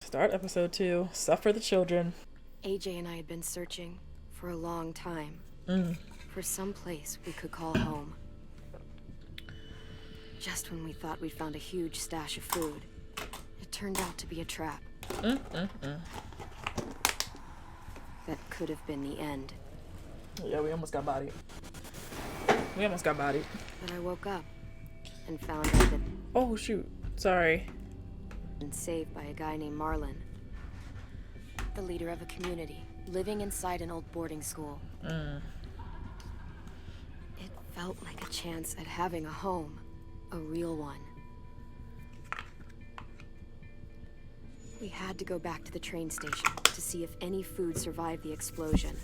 Start episode 2. Stuff for the children. AJ and I had been searching for a long time for some place we could call home. Just when we thought we'd found a huge stash of food, it turned out to be a trap. That could have been the end. Yeah, we almost got bodied. But I woke up and found out that Oh, shoot. Sorry. I'd been saved by a guy named Marlon, the leader of a community living inside an old boarding school. It felt like a chance at having a home, a real one. We had to go back to the train station to see if any food survived the explosion.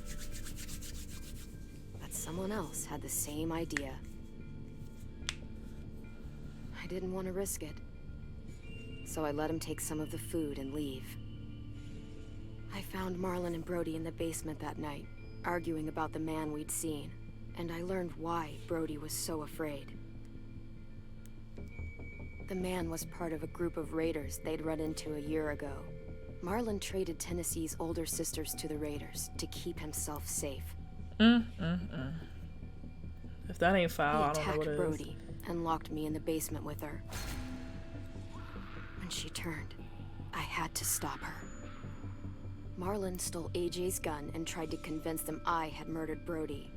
But someone else had the same idea. I didn't want to risk it, so I let him take some of the food and leave. I found Marlon and Brody in the basement that night, arguing about the man we'd seen, and I learned why Brody was so afraid. The man was part of a group of raiders they'd run into a year ago. Marlon traded Tennessee's older sisters to the raiders to keep himself safe. If that ain't foul, He I don't know attacked what it is. Brody and locked me in the basement with her. When she turned, I had to stop her. Marlon stole AJ's gun and tried to convince them I had murdered Brody.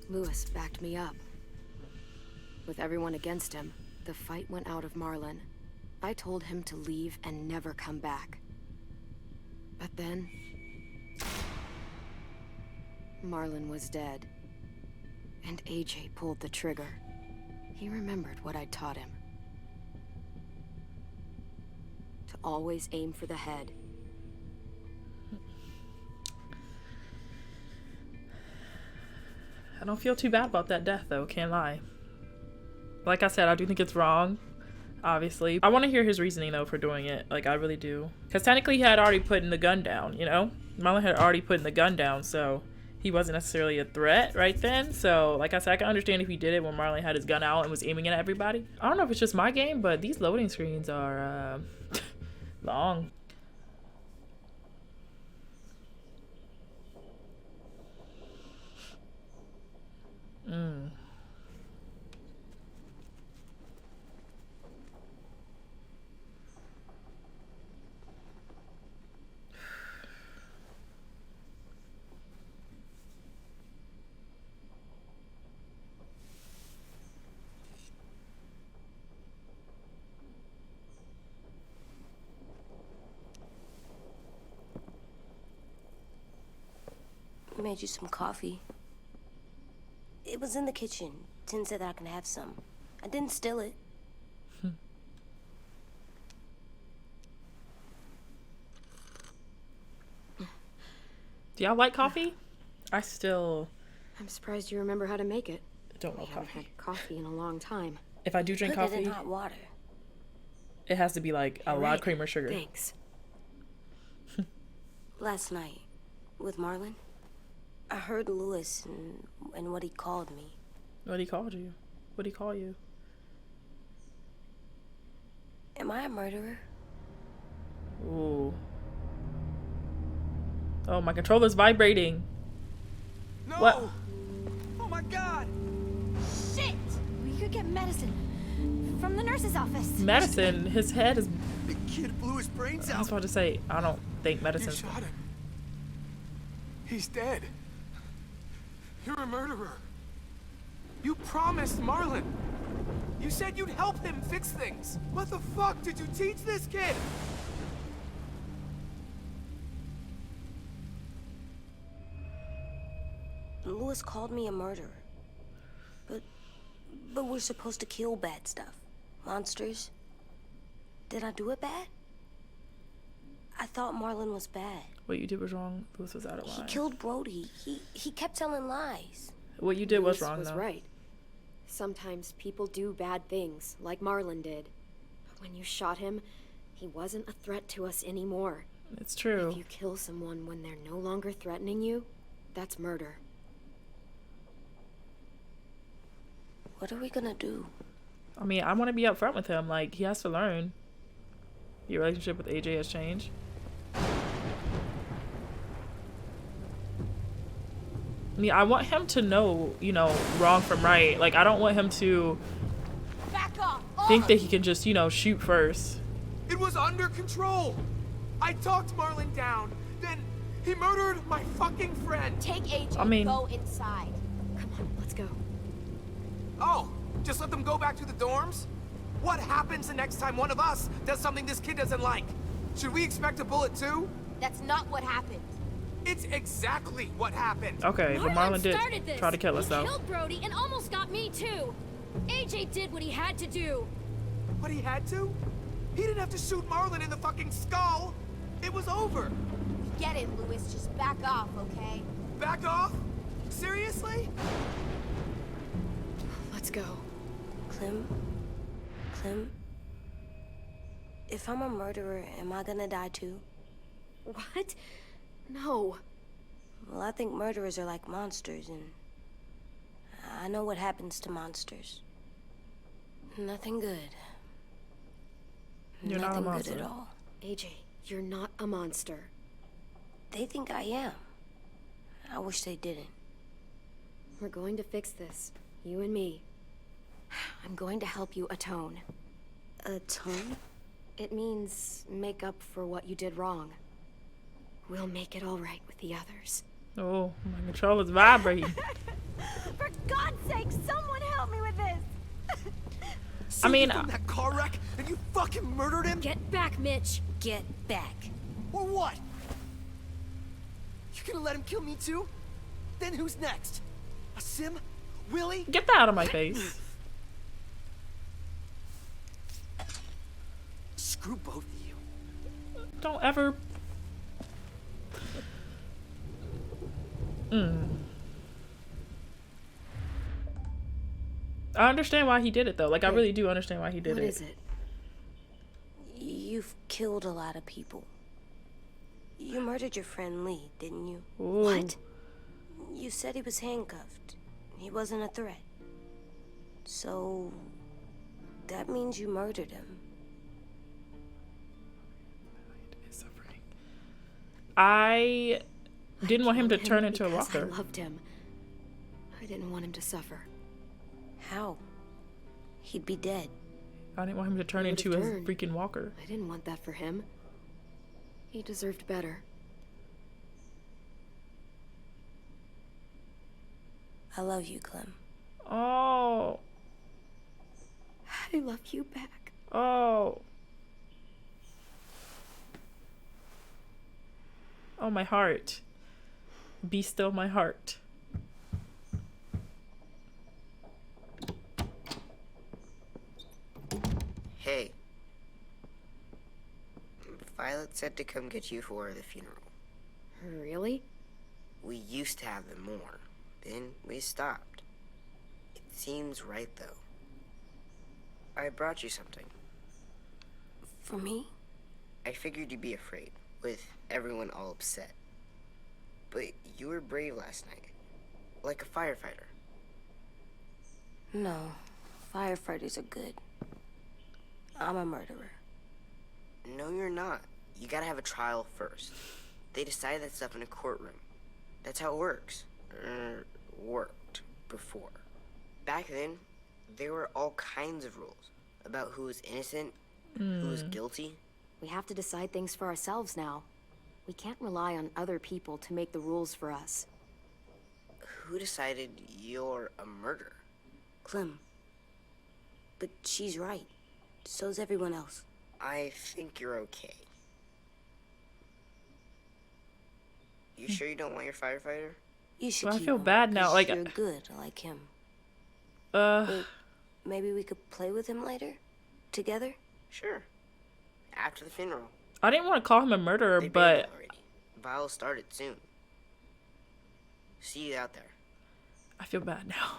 Lewis backed me up. With everyone against him, the fight went out of Marlon. I told him to leave and never come back. But then, Marlon was dead. And AJ pulled the trigger. He remembered what I'd taught him. To always aim for the head. I don't feel too bad about that death, though. Can't lie. Like I said, I do think it's wrong. Obviously. I want to hear his reasoning, though, for doing it. Like, I really do. Because technically he had already put in the gun down, you know? Marlon had already put in the gun down, so he wasn't necessarily a threat right then. So, like I said, I can understand if he did it when Marlon had his gun out and was aiming it at everybody. I don't know if it's just my game, but these loading screens are, long. I made you some coffee. It was in the kitchen. Tin said that I can have some. I didn't steal it. Do y'all like coffee? I still I'm surprised you remember how to make it. don't We love haven't coffee. had coffee in a long time. If I do drink Put it coffee, in hot water. it has to be like a lot of Right. cream or sugar. Thanks. Last night, with Marlon, I heard Lewis and what he called me. What he called you? What he call you? Am I a murderer? Ooh. Oh, my controller's vibrating. No! What? Oh my god! Shit! We could get medicine from the nurse's office. Medicine. His head is. The kid blew his brains I out. was about to say, I don't think You medicine's. shot him. He's dead. You're a murderer. You promised Marlon. You said you'd help him fix things. What the fuck did you teach this kid? Lewis called me a murderer. But we're supposed to kill bad stuff. Monsters. Did I do it bad? I thought Marlon was bad. What you did was wrong. Lewis was out of He line. killed Brody. He kept telling lies. What you did was Lewis wrong, was though. right. Sometimes people do bad things, like Marlon did. But when you shot him, he wasn't a threat to us anymore. It's true. If you kill someone when they're no longer threatening you, that's murder. What are we gonna do? I mean, I want to be upfront with him. Like, he has to learn. Your relationship with AJ has changed. I mean, I want him to know, you know, wrong from right. Like, I don't want him to Back off! think that he can just, you know, shoot first. It was under control. I talked Marlon down. Then he murdered my fucking friend. Take AJ I mean- and go inside. Come on, let's go. Oh, just let them go back to the dorms? What happens the next time one of us does something this kid doesn't like? Should we expect a bullet too? That's not what happened. It's exactly what happened. Okay, but Marlon did started this. try to kill us, He though. killed Brody and almost got me too. AJ did what he had to do. But he had to? He didn't have to shoot Marlon in the fucking skull. It was over. Get it, Louis. Just back off, okay? Back off? Seriously? Let's go. Clem? If I'm a murderer, am I gonna die too? What? No. Well, I think murderers are like monsters, and I know what happens to monsters. Nothing good. You're not a Nothing monster. good at all. AJ, you're not a monster. They think I am. I wish they didn't. We're going to fix this. You and me. I'm going to help you atone. Atone? It means make up for what you did wrong. We'll make it all right with the others. Oh, my controller's vibrating. For God's sake, someone help me with this! So I mean, you from that car wreck and you fucking murdered him? Get back, Mitch. Get back. Or what? You gonna let him kill me too? Then who's next? A Sim? Willie? Get that out of my face. Screw both of you. Don't ever. I understand why he did it, though. Like, I really do understand why he did What it. is it? You've killed a lot of people. You murdered your friend Lee, didn't you? Ooh. What? You said he was handcuffed. He wasn't a threat. So that means you murdered him. I didn't want him to Killed turn into a because walker. I loved him. I didn't want him to suffer. How? He'd be dead. I didn't want him to turn He would've into a turned. freaking walker. I didn't want that for him. He deserved better. I love you, Clem. Oh. I love you back. Oh. Oh, my heart. Be still, my heart. Hey. Violet said to come get you for the funeral. Really? We used to have them more. Then we stopped. It seems right, though. I brought you something. For me? I figured you'd be afraid, with everyone all upset. But you were brave last night. Like a firefighter. No. Firefighters are good. I'm a murderer. No, you're not. You gotta have a trial first. They decide that stuff in a courtroom. That's how it works. Worked before. Back then, there were all kinds of rules about who was innocent, who was guilty. We have to decide things for ourselves now. We can't rely on other people to make the rules for us. Who decided you're a murderer? Clem. But she's right. So's everyone else. I think you're okay. You sure you don't want your firefighter? You should Well, I keep feel him, bad now, 'cause like- you're good like him. Uh, Maybe we could play with him later? Together? Sure. After the funeral. I didn't want to call him a murderer, They buried but him already. Vile started soon. See you out there. I feel bad now.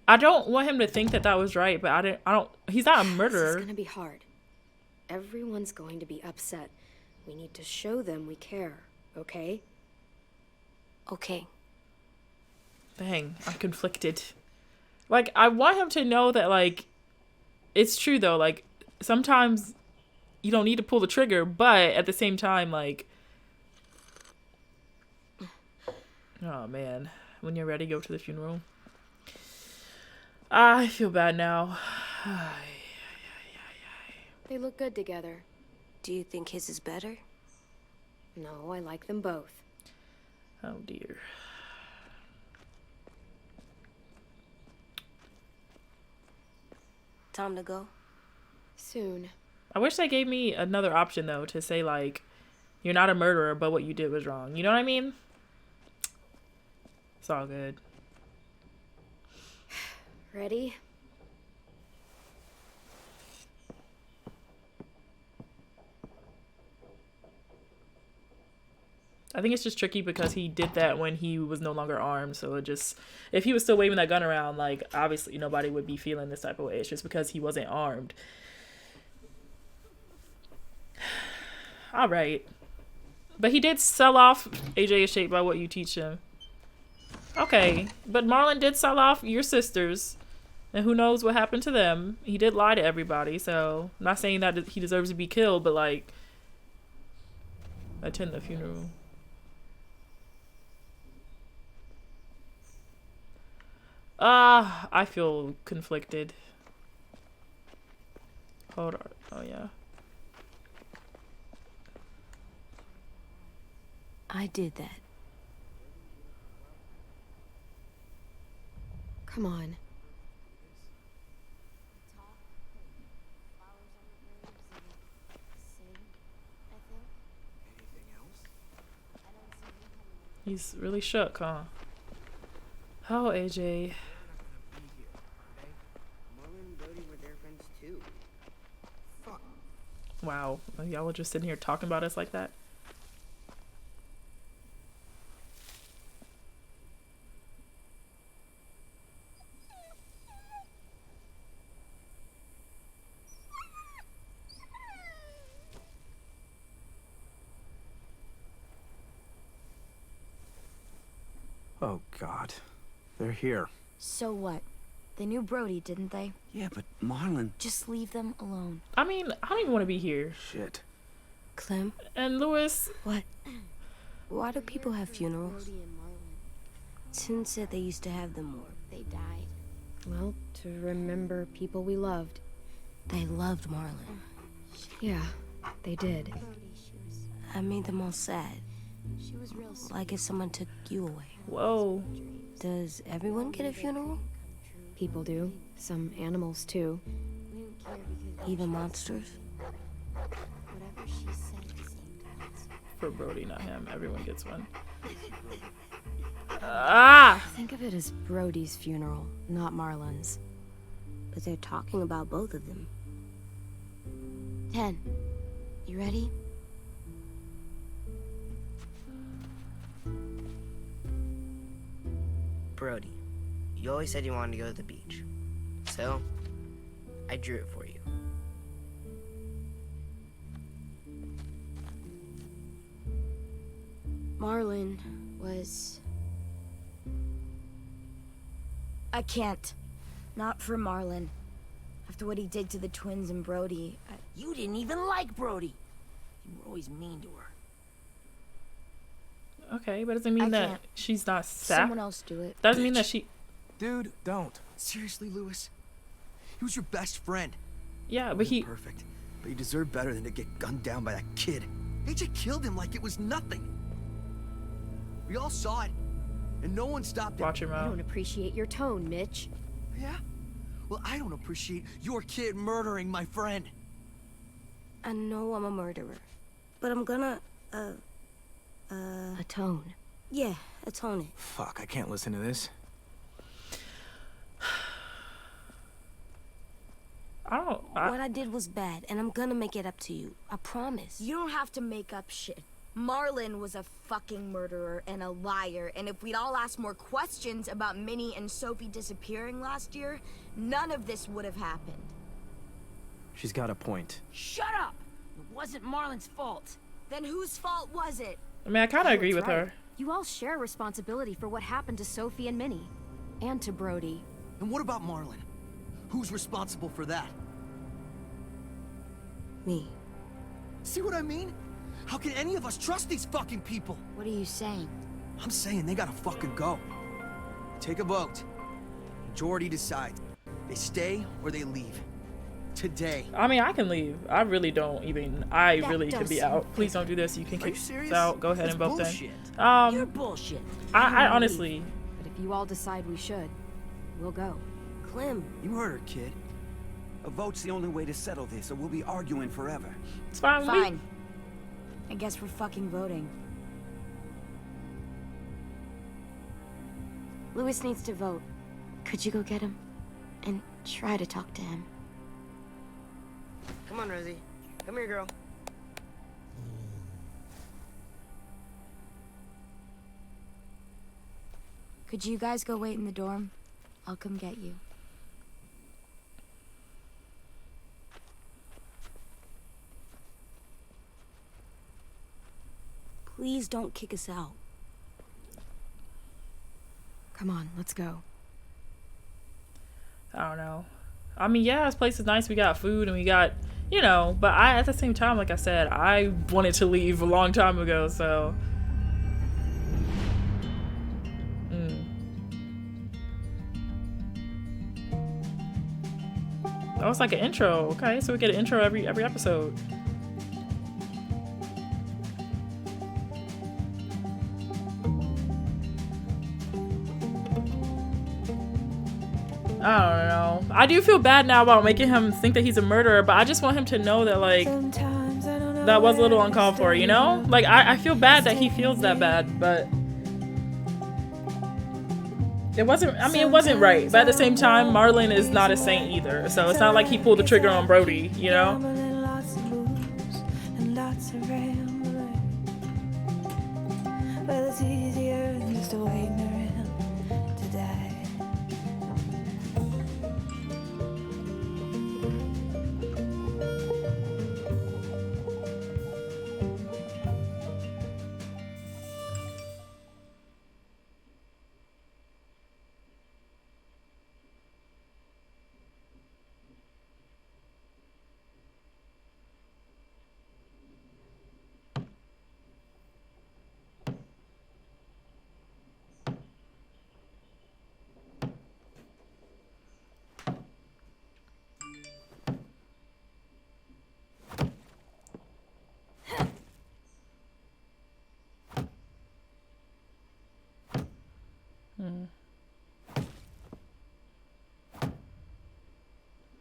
I don't want him to think that that was right, but I don't, he's not a This is murderer. gonna be hard. Everyone's going to be upset. We need to show them we care, okay? Okay. Dang, I'm conflicted. Like, I want him to know that, like, it's true though. Like sometimes you don't need to pull the trigger, but at the same time, like, oh man, when you're ready, go to the funeral. I feel bad now. They look good together. Do you think his is better? No, I like them both. Oh dear. Time to go? Soon. I wish they gave me another option though to say like, you're not a murderer, but what you did was wrong. You know what I mean? It's all good. Ready? I think it's just tricky because he did that when he was no longer armed. So it just, if he was still waving that gun around, like obviously nobody would be feeling this type of way. It's just because he wasn't armed. All right. But he did sell off AJ is shaped by what you teach him. Okay. But Marlon did sell off your sisters. And who knows what happened to them. He did lie to everybody. So I'm not saying that he deserves to be killed, but like, attend the funeral. I feel conflicted. Hold on. Oh, yeah. I did that. Come on. He's really shook, huh? Oh, AJ. Marlon and Brody were their friends too. Fuck. Wow. Y'all were just sitting here talking about us like that? Oh, God. They're here. So what? They knew Brody, didn't they? Yeah, but Marlon... Just leave them alone. I mean, I don't even want to be here. Shit. Clem, And Lewis, what? Why do people have funerals? Tin said they used to have them more. They died. Well, to remember people we loved. They loved Marlon. Yeah, they did. I made them all sad. Like if someone took you away. whoa. Does everyone get a funeral? People do. Some animals, too. Even monsters? For Brody, not him. Everyone gets one. Ah! Think of it as Brody's funeral, not Marlon's. But they're talking about both of them. 10. You ready? Brody, you always said you wanted to go to the beach. So, I drew it for you. Marlon was... I can't. Not for Marlon. After what he did to the twins and Brody, You didn't even like Brody. You were always mean to her. Okay, but doesn't mean I that can't. she's not sad. someone else do it. Doesn't mean that she... Dude, don't. Seriously, Lewis? He was your best friend. Yeah, but he... Perfect. But you deserve better than to get gunned down by that kid. AJ killed him like it was nothing. We all saw it, and no one stopped him. Watch your I mouth. don't appreciate your tone, Mitch. Yeah? Well, I don't appreciate your kid murdering my friend. I know I'm a murderer. But I'm gonna, Atone. yeah, atone it. Fuck, I can't listen to this. What I did was bad, and I'm gonna make it up to you. I promise. You don't have to make up shit. Marlon was a fucking murderer and a liar, and if we'd all asked more questions about Minnie and Sophie disappearing last year, none of this would have happened. She's got a point. Shut up! It wasn't Marlon's fault. Then whose fault was it? I mean, I kind of agree It's with right. her. You all share responsibility for what happened to Sophie and Minnie. And to Brody. And what about Marlon? Who's responsible for that? Me. See what I mean? How can any of us trust these fucking people? What are you saying? I'm saying they gotta fucking go. Take a vote. Majority decides. They stay or they leave. Today. I mean, I can leave. I really don't even. I That really could be does out. Please don't do this. You can Are you kick us serious? out. Go ahead That's and vote bullshit. then. You're bullshit. I honestly. But if you all decide we should, we'll go. Clem, You heard her, kid. A vote's the only way to settle this, or we'll be arguing forever. It's fine. with me. Fine. I guess we're fucking voting. Louis needs to vote. Could you go get him? And try to talk to him. Come on, Rosie. Come here, girl. Could you guys go wait in the dorm? I'll come get you. please don't kick us out. Come on, let's go. I don't know. I mean, yeah, this place is nice. We got food and we got, you know, but I, at the same time, like I said, I wanted to leave a long time ago, so. Oh, it's like an intro. Okay, so we get an intro every episode. I don't know. I do feel bad now about making him think that he's a murderer, but I just want him to know that, like, that was a little uncalled for, you know? Like, I feel bad that he feels that bad, but it wasn't, I mean, it wasn't right. But at the same time, Marlon is not a saint either, so it's not like he pulled the trigger on Brody, you know? Well, it's easier than just waiting around to die.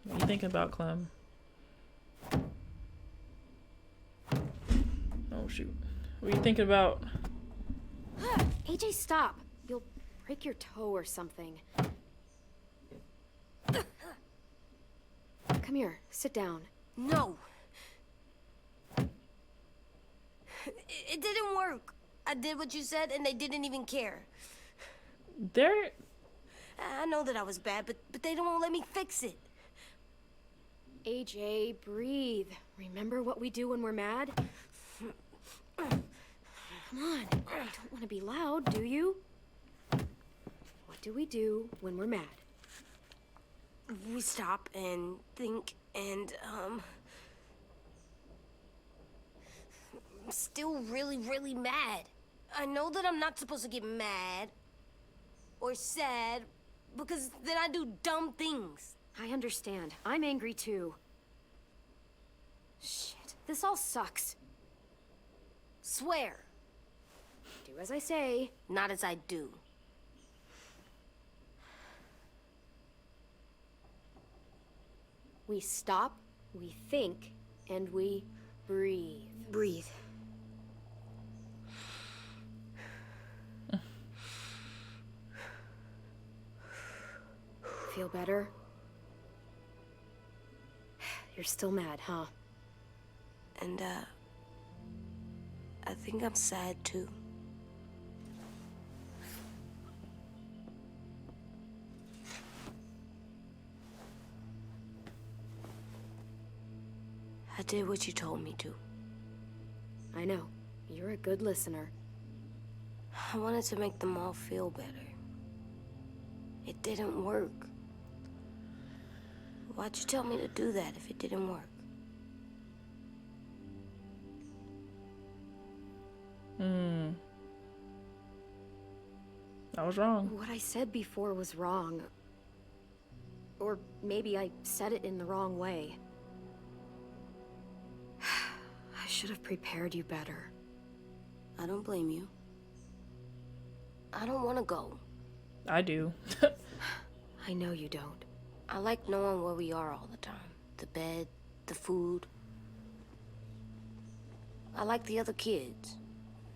What are you thinking about, Clem? Oh, shoot. What are you thinking about? AJ, stop. You'll break your toe or something. Come here, sit down. No. It didn't work. I did what you said and they didn't even care. They're... I know that I was bad, but they don't let me fix it. AJ, breathe. Remember what we do when we're mad? Come on, you don't want to be loud, do you? What do we do when we're mad? We stop and think and, I'm still really, really mad. I know that I'm not supposed to get mad or sad because then I do dumb things. I understand. I'm angry too. Shit, this all sucks. Swear. Do as I say. Not as I do. We stop, we think, and we breathe. Breathe. Feel better? You're still mad, huh? And, I think I'm sad too. I did what you told me to. I know. You're a good listener. I wanted to make them all feel better. It didn't work. Why'd you tell me to do that if it didn't work? I was wrong. What I said before was wrong. Or maybe I said it in the wrong way. I should have prepared you better. I don't blame you. I don't want to go. I do. I know you don't. I like knowing where we are all the time. The bed, the food. I like the other kids.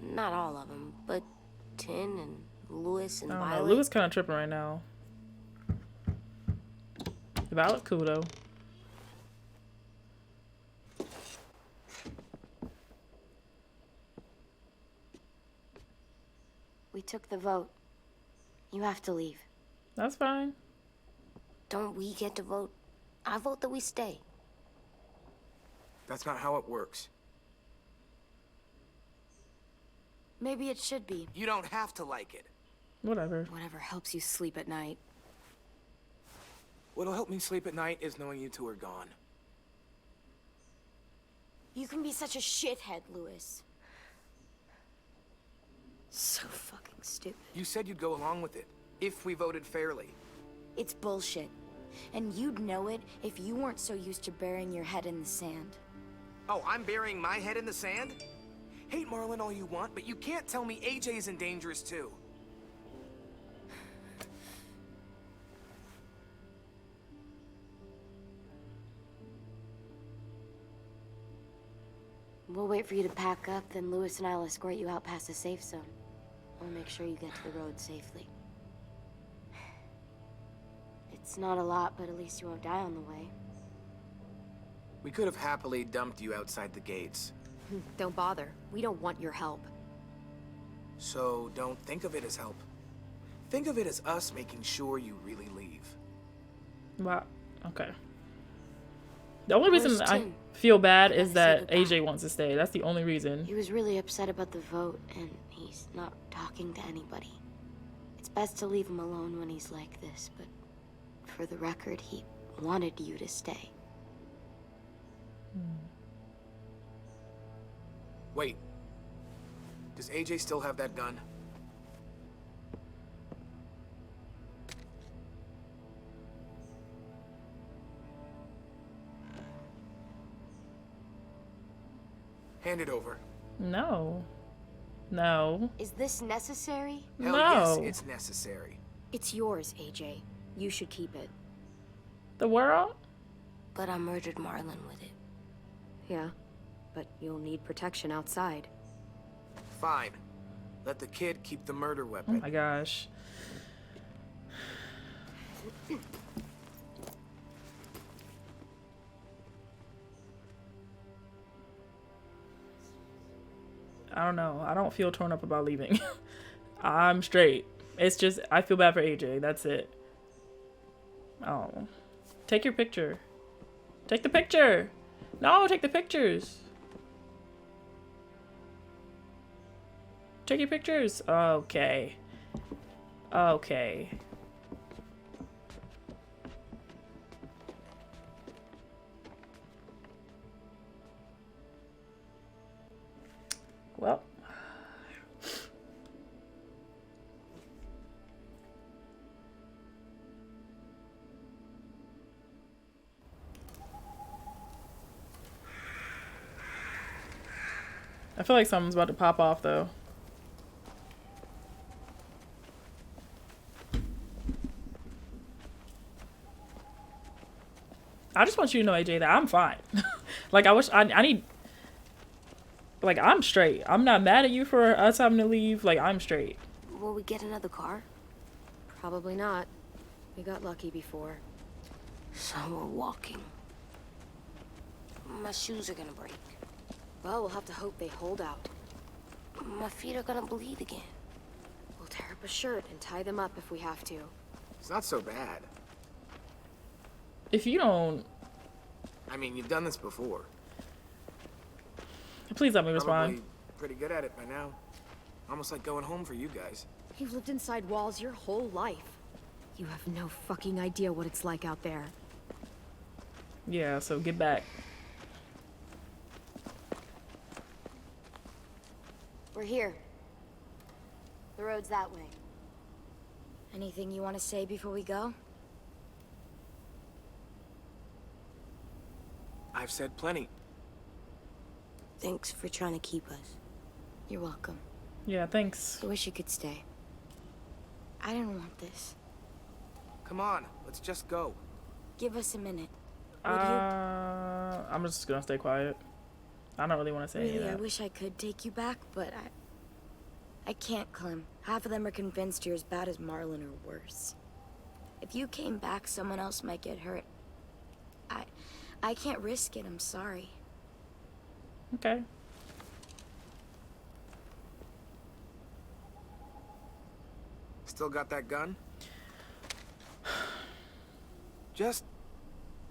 Not all of them, but Tin and Louis and I don't know. Violet. Louis kind of tripping right now. Violet cool though. We took the vote. You have to leave. That's fine. Don't we get to vote? I vote that we stay. That's not how it works. Maybe it should be. You don't have to like it. Whatever. Whatever helps you sleep at night. What'll help me sleep at night is knowing you two are gone. You can be such a shithead, Louis. So fucking stupid. You said you'd go along with it, if we voted fairly. It's bullshit. And you'd know it if you weren't so used to burying your head in the sand. Oh, I'm burying my head in the sand? Hate Marlon all you want, but you can't tell me AJ's in dangerous too. We'll wait for you to pack up, then Louis and I'll escort you out past the safe zone. We'll make sure you get to the road safely. It's not a lot, but at least you won't die on the way. We could have happily dumped you outside the gates. Don't bother. We don't want your help. So don't think of it as help. Think of it as us making sure you really leave. Wow. Okay. The only reason Where's I Tim? feel bad is Gotta that say goodbye. AJ wants to stay. That's the only reason. He was really upset about the vote, and he's not talking to anybody. It's best to leave him alone when he's like this, but for the record, he wanted you to stay. Wait. Does AJ still have that gun? Hand it over. No. No. Is this necessary? Hell No. yes, it's necessary. It's yours, AJ. You should keep it. The world? But I murdered Marlon with it. Yeah, but you'll need protection outside. Fine. Let the kid keep the murder Oh weapon. my gosh. I don't know. I don't feel torn up about leaving. I'm straight. It's just, I feel bad for AJ. That's it. Oh. Take your picture. Take the picture. No, take the pictures. Take your pictures. Okay. Okay. Well. I feel like something's about to pop off though. I just want you to know, AJ, that I'm fine. Like, I need, like, I'm straight. I'm not mad at you for us having to leave. Like, I'm straight. Will we get another car? Probably not. We got lucky before. So we're walking. My shoes are gonna break. Well, we'll have to hope they hold out. My feet are gonna bleed again. We'll tear up a shirt and tie them up if we have to. It's not so bad. If you don't, I mean, you've done this before. please let me respond. Probably pretty good at it by now. Almost like going home for you guys. You've lived inside walls your whole life. You have no fucking idea what it's like out there. Yeah, so get back. We're here. The road's that way. Anything you want to say before we go? I've said plenty. Thanks for trying to keep us. You're welcome. Yeah, thanks. I wish you could stay. I didn't want this. Come on, let's just go. Give us a minute. Would you? I'm just gonna stay quiet. I don't really want to say any Really, of I that. wish I could take you back, but I can't, Clem. Half of them are convinced you're as bad as Marlon or worse. If you came back, someone else might get hurt. I can't risk it, I'm sorry. Okay. Still got that gun? Just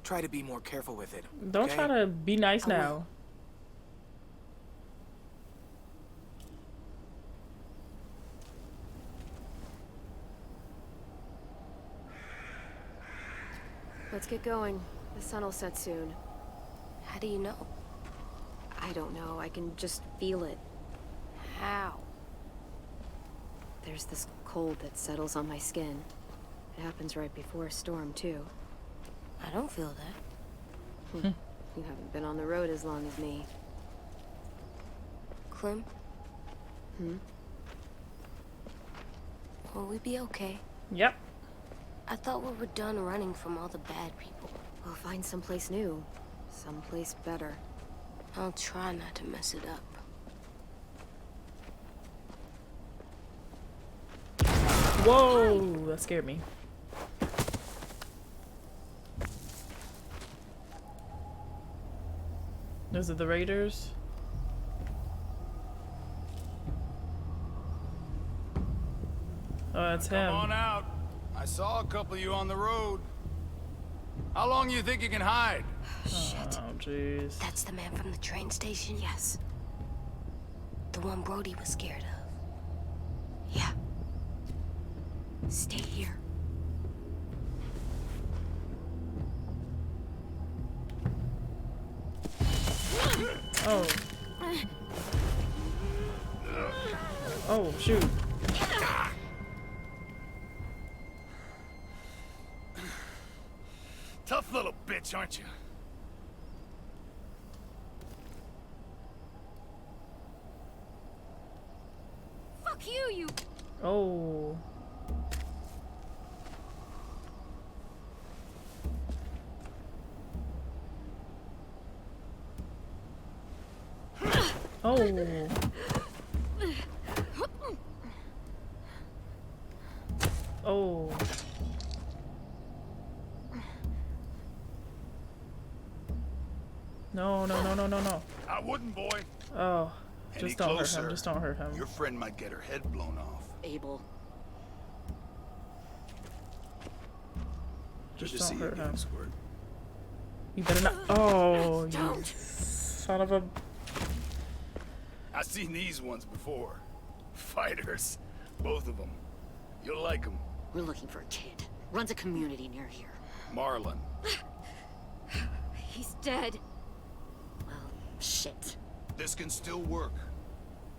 try to be more careful with it. Don't okay? try to be nice I will. now. Let's get going. The sun will set soon. How do you know? I don't know. I can just feel it. How? There's this cold that settles on my skin. It happens right before a storm, too. I don't feel that. You haven't been on the road as long as me. Clem? Hmm? Will we be okay? Yep. I thought we were done running from all the bad people. We'll find someplace new. Someplace better. I'll try not to mess it up. Whoa, that scared me. Those are the Raiders. Oh, that's him. Come on out. I saw a couple of you on the road. How long you think you can hide? Shit. Oh, jeez. That's the man from the train station? Yes. The one Brody was scared of. Yeah. Stay here. Oh. Oh, shoot. Tough little bitch, aren't you? Fuck you, you... Oh. Oh. Oh. No, no, no, no, no, no. I wouldn't, boy. Oh. Any Just don't hurt closer, him. Just don't hurt him. Your friend might get her head blown off. Abel. Good Just to see don't you hurt again, him. Squirt. You better not. Oh, you son of a. I've seen these ones before. Fighters. Both of them. You'll like them. We're looking for a kid. Runs a community near here. Marlon. He's dead. Well, shit. This can still work.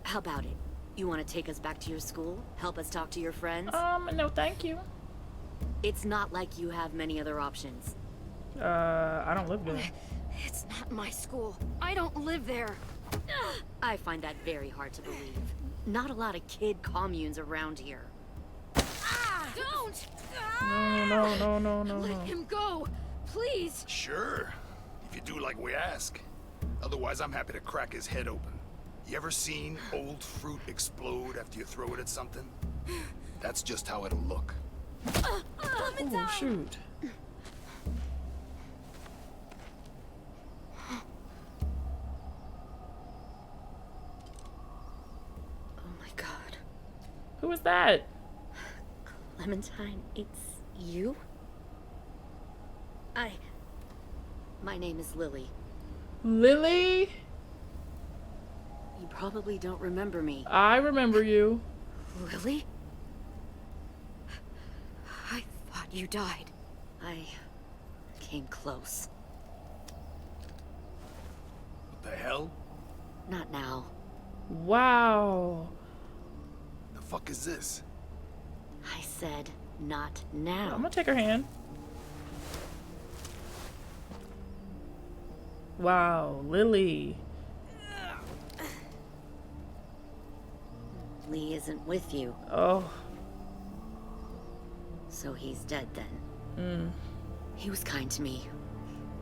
How about it? You want to take us back to your school? Help us talk to your friends? No, thank you. It's not like you have many other options. I don't live there. It's not my school. I don't live there. I find that very hard to believe. Not a lot of kid communes around here. Don't! No, no, no, no, no, Let no. him go, please. Sure. If you do like we ask. Otherwise, I'm happy to crack his head open. You ever seen old fruit explode after you throw it at something? That's just how it'll look. Oh, shoot. Oh my god. Who was that? Clementine, it's you? My name is Lily. Lily? You probably don't remember me. I remember you. Lily? I thought you died. I came close. What the hell? Not now. Wow. The fuck is this? I said, Not now. I'm gonna take her hand. Wow, Lily. Lee isn't with you. Oh. So he's dead then. He was kind to me,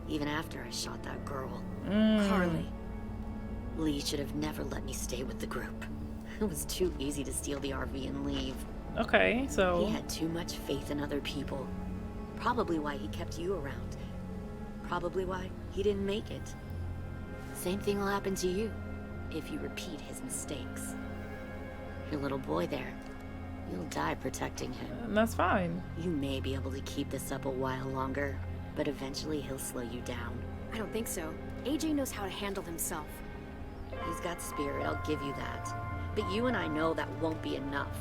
even after I shot that girl. Carly. Lee should have never let me stay with the group. It was too easy to steal the RV and leave. Okay, so... He had too much faith in other people. Probably why he kept you around. Probably why he didn't make it. Same thing will happen to you if you repeat his mistakes. Your little boy there, you'll die protecting him. And that's fine. You may be able to keep this up a while longer, but eventually he'll slow you down. I don't think so. AJ knows how to handle himself. He's got spirit, I'll give you that. But you and I know that won't be enough.